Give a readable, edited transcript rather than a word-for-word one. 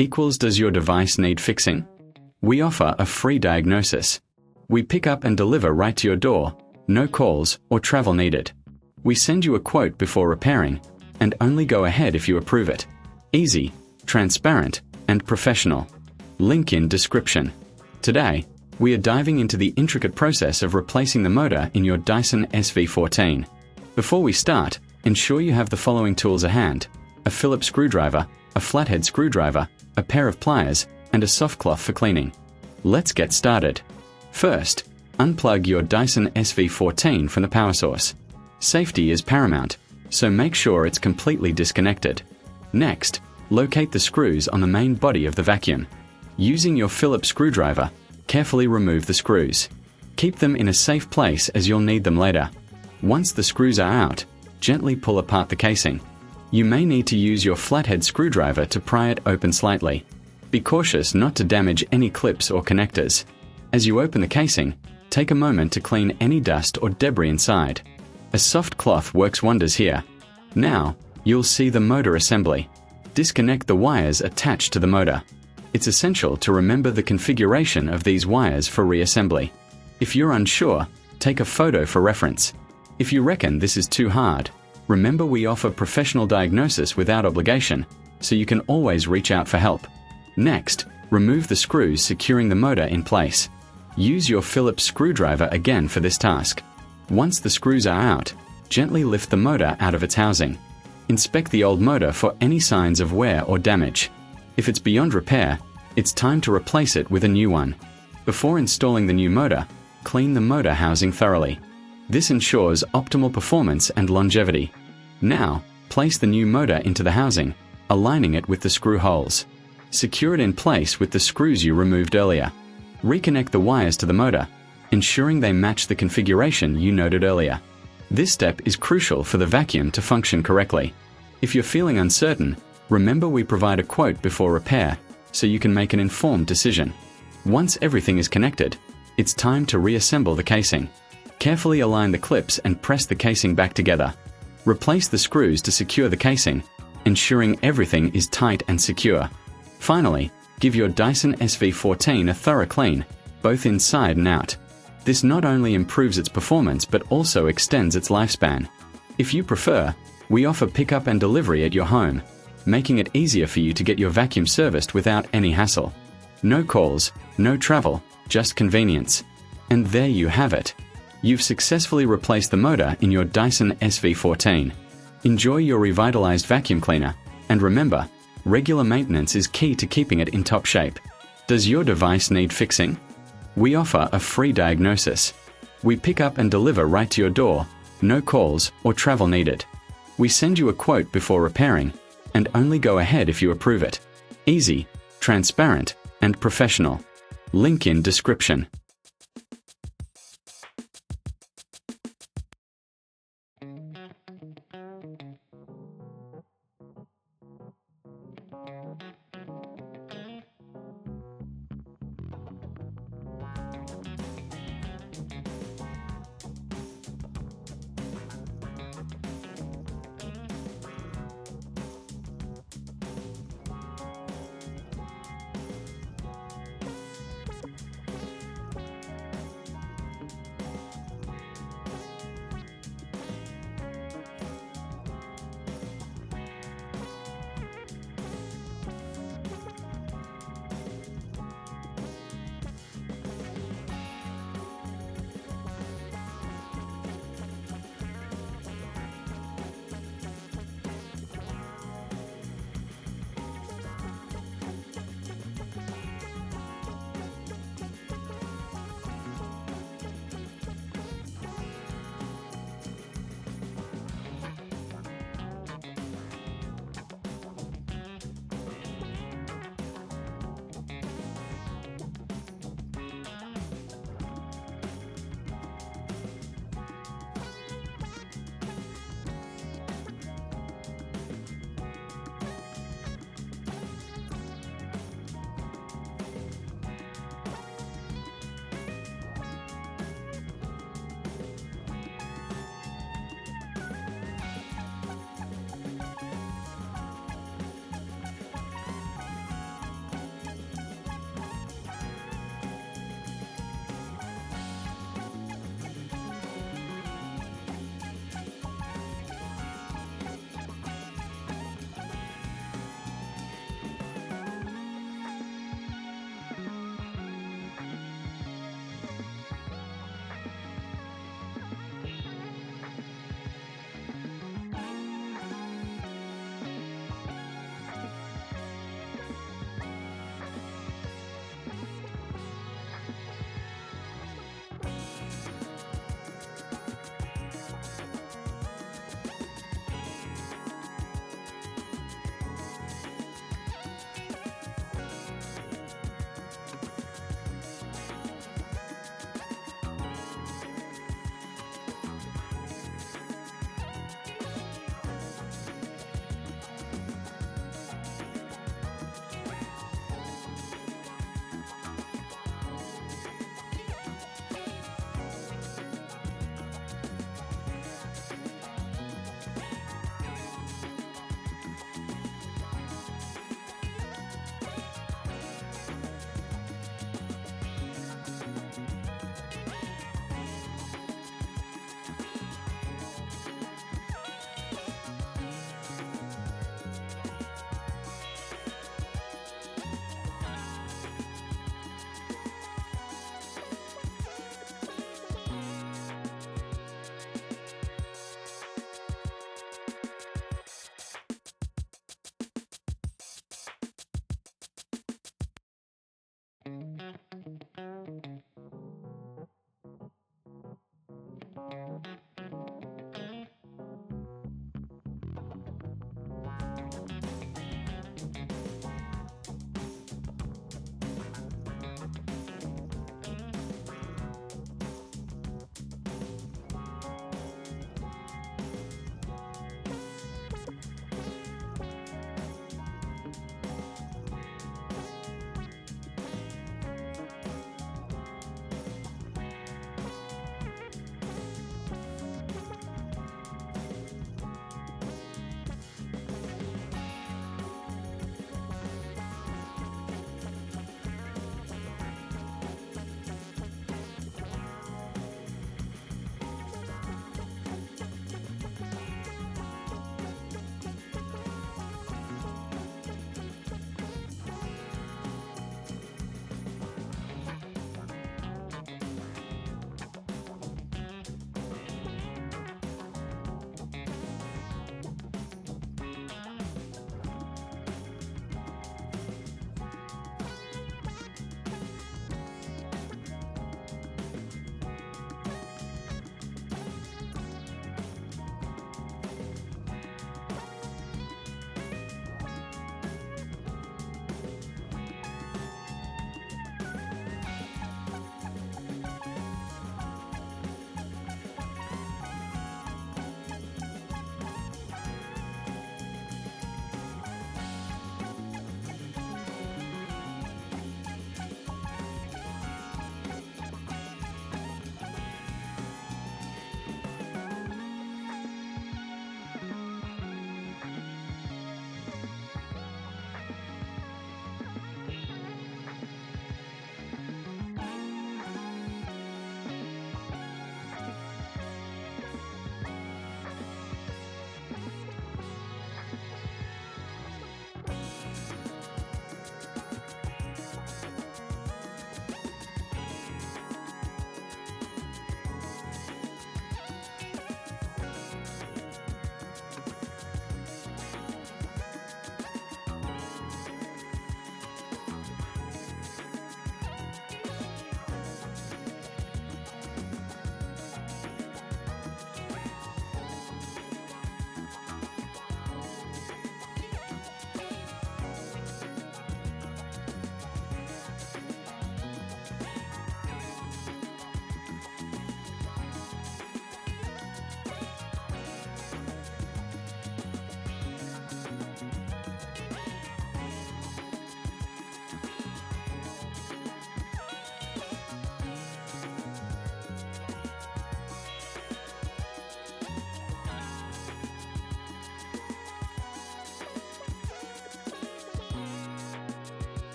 equals does your device need fixing? We offer a free diagnosis. We pick up and deliver right to your door, no calls or travel needed. We send you a quote before repairing, and only go ahead if you approve it. Easy, transparent, and professional. Link in description. Today, we are diving into the intricate process of replacing the motor in your Dyson SV14. Before we start, ensure you have the following tools at hand: a Phillips screwdriver, a flathead screwdriver, a pair of pliers, and a soft cloth for cleaning. Let's get started. First, unplug your Dyson SV14 from the power source. Safety is paramount, so make sure it's completely disconnected. Next, locate the screws on the main body of the vacuum. Using your Phillips screwdriver, carefully remove the screws. Keep them in a safe place as you'll need them later. Once the screws are out, gently pull apart the casing. You may need to use your flathead screwdriver to pry it open slightly. Be cautious not to damage any clips or connectors. As you open the casing, take a moment to clean any dust or debris inside. A soft cloth works wonders here. Now, you'll see the motor assembly. Disconnect the wires attached to the motor. It's essential to remember the configuration of these wires for reassembly. If you're unsure, take a photo for reference. If you reckon this is too hard, remember we offer professional diagnosis without obligation, so you can always reach out for help. Next, remove the screws securing the motor in place. Use your Phillips screwdriver again for this task. Once the screws are out, gently lift the motor out of its housing. Inspect the old motor for any signs of wear or damage. If it's beyond repair, it's time to replace it with a new one. Before installing the new motor, clean the motor housing thoroughly. This ensures optimal performance and longevity. Now, place the new motor into the housing, aligning it with the screw holes. Secure it in place with the screws you removed earlier. Reconnect the wires to the motor, ensuring they match the configuration you noted earlier. This step is crucial for the vacuum to function correctly. If you're feeling uncertain, remember we provide a quote before repair, so you can make an informed decision. Once everything is connected, it's time to reassemble the casing. Carefully align the clips and press the casing back together. Replace the screws to secure the casing, ensuring everything is tight and secure. Finally, give your Dyson SV14 a thorough clean, both inside and out. This not only improves its performance but also extends its lifespan. If you prefer, we offer pickup and delivery at your home, making it easier for you to get your vacuum serviced without any hassle. No calls, no travel, just convenience. And there you have it. You've successfully replaced the motor in your Dyson SV14. Enjoy your revitalized vacuum cleaner, and remember, regular maintenance is key to keeping it in top shape. Does your device need fixing? We offer a free diagnosis. We pick up and deliver right to your door, no calls or travel needed. We send you a quote before repairing, and only go ahead if you approve it. Easy, transparent, and professional. Link in description.